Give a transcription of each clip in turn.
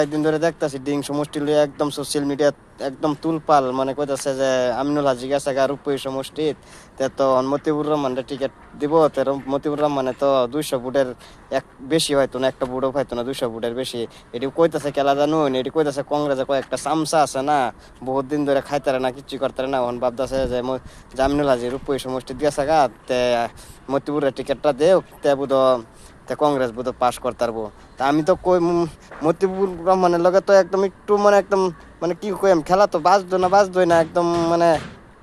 কয়েকদিন ধরে দেখতেছি ডিং সমষ্টি লইয়া একদম সোশ্যাল মিডিয়া একদম তুলপাল, মানে কইতাছে যে আমিনুল হাজি গেছে গা রূপই সমষ্টিত, তো মতিউর রহমানের টিকিট দিব, মতিউর রহমানে তো 200 ভোটের বেশি হয়তো না, একটা ভোটও হয়তো না, 200 ভোটের বেশি। এটি কইতাছে খেলা জানুন, এটি কইতাছে কংগ্রেসে কয়েকটা চামচা আছে না, বহুত দিন ধরে খাইতারে না, কিচ্ছু করতারে না, এখন ভাবতেছে যে আমিনুল হাজি রূপই সমষ্টি দিয়েছে গা, তে মতিউরের টিকিটটা দেও, তে বুধ কংগ্রেস বুধ পাস করতারবো। তা আমি তো কই মতিউর রহমানের লগে তো একদম একটু মানে একদম মানে কি কইম, খেলা তো বাজদোই না একদম, মানে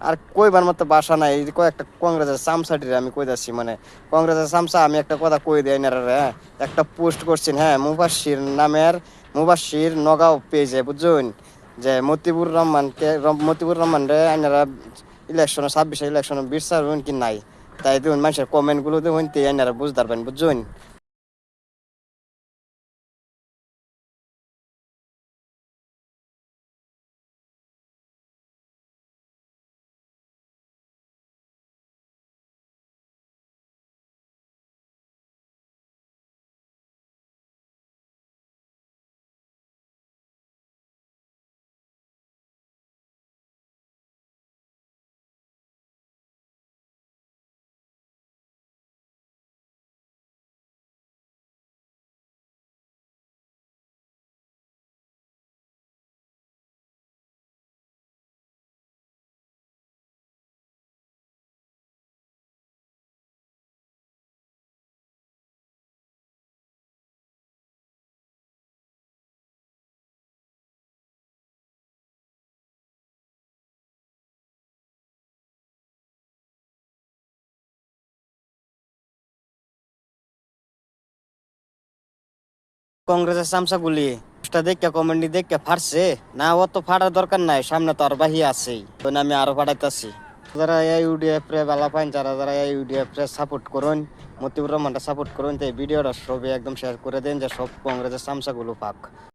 আর কইবার মতো ভাষা নাই। এই কয়েকটা কংগ্রেসের চামচাটির আমি কইতাছি, মানে কংগ্রেসের চামচা। আমি একটা কথা কই দিই না, হ্যাঁ, একটা পোস্ট করছেন, হ্যাঁ, মুবাশির নগাঁও পেজে, বুঝছেন, যে মতিউর রহমান রে আইনারা ইলেকশনে 26 ইলেকশনে বিচার হইন কি নাই, তাই দেখুন মানুষের কমেন্ট গুলো দেখুন, তে আইনারা বুঝতে পারবেন, বুঝছেন। কংগ্রেসের চামচাগুলি দেখে কমেন্ট দেখে ফাটছে না, ও তো ফাটার দরকার নাই, সামনে তো আর বাহি আছেই, তো আমি আরো ফাটাইতেছি। যারা এই ইউডিএফ রে বালা পাইন, যারা যারা এই ইউডিএফ রে সাপোর্ট করুন, মতিউর রহমানটা সাপোর্ট করুন, তো এই ভিডিওটা সবই একদম শেয়ার করে দেন, যে সব কংগ্রেসের চামচাগুলো পাক।